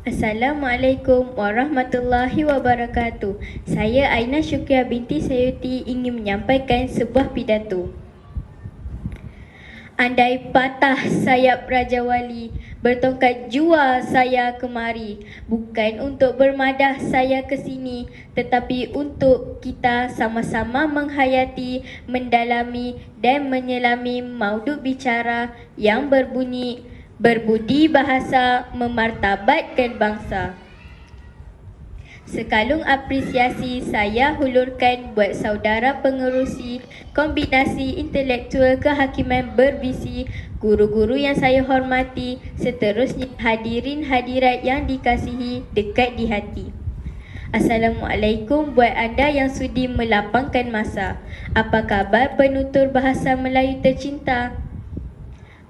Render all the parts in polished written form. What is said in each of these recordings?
Assalamualaikum warahmatullahi wabarakatuh. Saya Aina Syukria binti Sayuti ingin menyampaikan sebuah pidato. Andai patah sayap Raja Wali, bertongkat jua saya kemari. Bukan untuk bermadah saya ke sini, tetapi untuk kita sama-sama menghayati, mendalami dan menyelami mauduk bicara yang berbunyi berbudi bahasa memartabatkan bangsa. Sekalung apresiasi saya hulurkan buat saudara pengerusi kombinasi intelektual kehakiman berbisi, guru-guru yang saya hormati, seterusnya hadirin hadirat yang dikasihi dekat di hati. Assalamualaikum buat anda yang sudi melapangkan masa. Apa khabar penutur bahasa Melayu tercinta?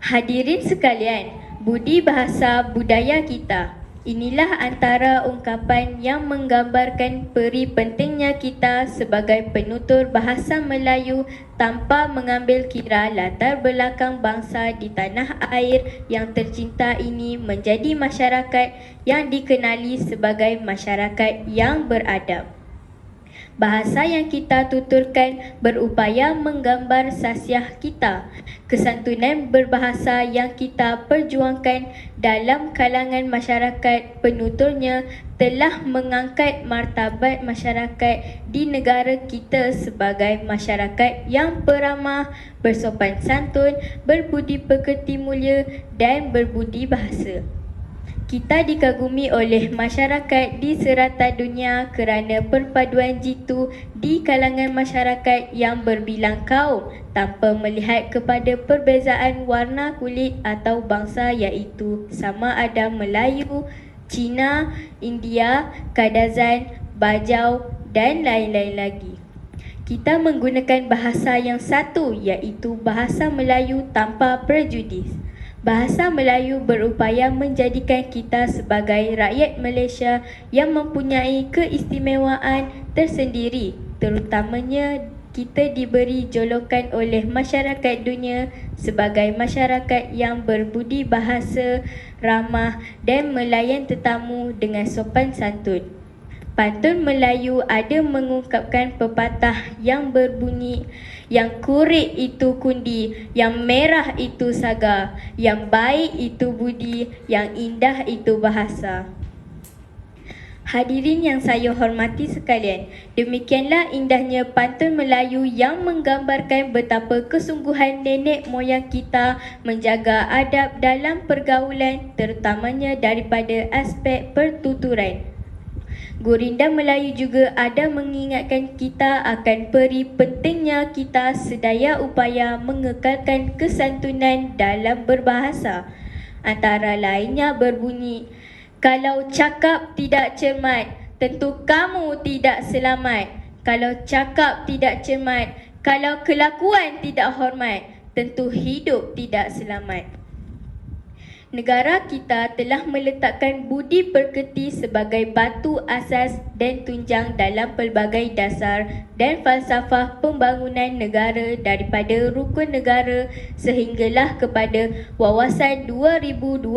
Hadirin sekalian, budi bahasa budaya kita. Inilah antara ungkapan yang menggambarkan peri pentingnya kita sebagai penutur bahasa Melayu tanpa mengambil kira latar belakang bangsa di tanah air yang tercinta ini menjadi masyarakat yang dikenali sebagai masyarakat yang beradab. Bahasa yang kita tuturkan berupaya menggambar sasiah kita. Kesantunan berbahasa yang kita perjuangkan dalam kalangan masyarakat penuturnya telah mengangkat martabat masyarakat di negara kita sebagai masyarakat yang peramah, bersopan santun, berbudi pekerti mulia dan berbudi bahasa. Kita dikagumi oleh masyarakat di serata dunia kerana perpaduan jitu di kalangan masyarakat yang berbilang kaum tanpa melihat kepada perbezaan warna kulit atau bangsa iaitu sama ada Melayu, Cina, India, Kadazan, Bajau dan lain-lain lagi. Kita menggunakan bahasa yang satu iaitu bahasa Melayu tanpa prejudis. Bahasa Melayu berupaya menjadikan kita sebagai rakyat Malaysia yang mempunyai keistimewaan tersendiri, terutamanya kita diberi jolokan oleh masyarakat dunia sebagai masyarakat yang berbudi bahasa, ramah dan melayan tetamu dengan sopan santun. Pantun Melayu ada mengungkapkan pepatah yang berbunyi, yang kurik itu kundi, yang merah itu saga, yang baik itu budi, yang indah itu bahasa. Hadirin yang saya hormati sekalian, demikianlah indahnya pantun Melayu yang menggambarkan betapa kesungguhan nenek moyang kita menjaga adab dalam pergaulan, terutamanya daripada aspek pertuturan. Gurinda Melayu juga ada mengingatkan kita akan peri pentingnya kita sedaya upaya mengekalkan kesantunan dalam berbahasa. Antara lainnya berbunyi, kalau cakap tidak cermat, tentu kamu tidak selamat. Kalau cakap tidak cermat, kalau kelakuan tidak hormat, tentu hidup tidak selamat. Negara kita telah meletakkan budi pekerti sebagai batu asas dan tunjang dalam pelbagai dasar dan falsafah pembangunan negara daripada rukun negara sehinggalah kepada wawasan 2020.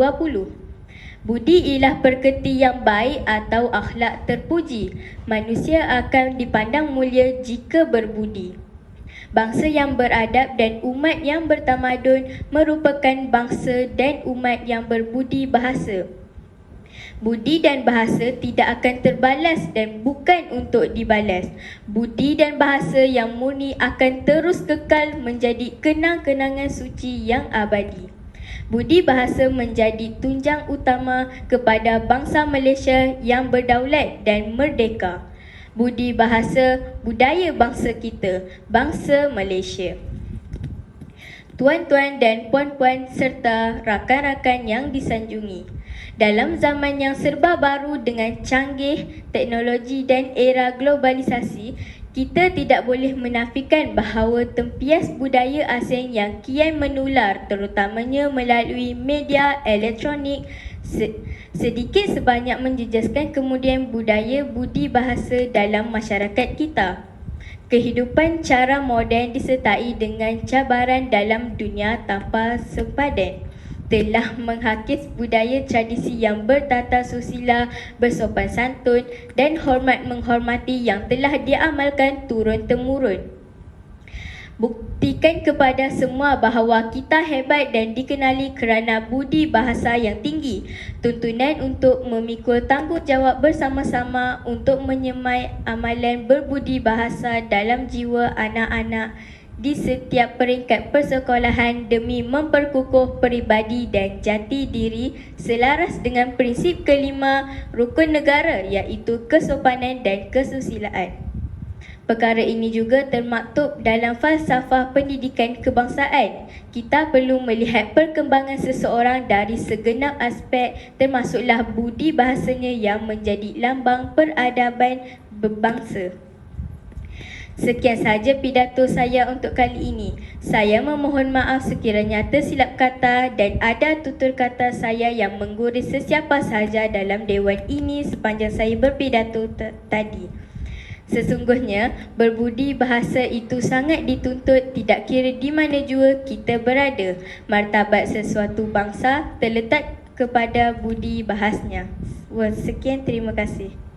Budi ialah pekerti yang baik atau akhlak terpuji. Manusia akan dipandang mulia jika berbudi. Bangsa yang beradab dan umat yang bertamadun merupakan bangsa dan umat yang berbudi bahasa. Budi dan bahasa tidak akan terbalas dan bukan untuk dibalas. Budi dan bahasa yang murni akan terus kekal menjadi kenang-kenangan suci yang abadi. Budi bahasa menjadi tunjang utama kepada bangsa Malaysia yang berdaulat dan merdeka. Budi bahasa budaya bangsa kita, bangsa Malaysia. Tuan-tuan dan puan-puan serta rakan-rakan yang disanjungi, dalam zaman yang serba baru dengan canggih teknologi dan era globalisasi, kita tidak boleh menafikan bahawa tempias budaya asing yang kian menular terutamanya melalui media elektronik sedikit sebanyak menjejaskan kemudian budaya budi bahasa dalam masyarakat kita. Kehidupan cara moden disertai dengan cabaran dalam dunia tanpa sempadan. telah menghakis budaya tradisi yang bertata susila, bersopan santun dan hormat menghormati yang telah diamalkan turun-temurun. Buktikan kepada semua bahawa kita hebat dan dikenali kerana budi bahasa yang tinggi. Tuntunan untuk memikul tanggungjawab bersama-sama untuk menyemai amalan berbudi bahasa dalam jiwa anak-anak di setiap peringkat persekolahan demi memperkukuh peribadi dan jati diri selaras dengan prinsip kelima rukun negara iaitu kesopanan dan kesusilaan. Perkara ini juga termaktub dalam falsafah pendidikan kebangsaan. Kita perlu melihat perkembangan seseorang dari segenap aspek termasuklah budi bahasanya yang menjadi lambang peradaban berbangsa. Sekian sahaja pidato saya untuk kali ini. Saya memohon maaf sekiranya tersilap kata dan ada tutur kata saya yang mengguris sesiapa sahaja dalam dewan ini sepanjang saya berpidato tadi. Sesungguhnya, berbudi bahasa itu sangat dituntut tidak kira di mana jua kita berada. Martabat sesuatu bangsa terletak kepada budi bahasnya. Sekian, terima kasih.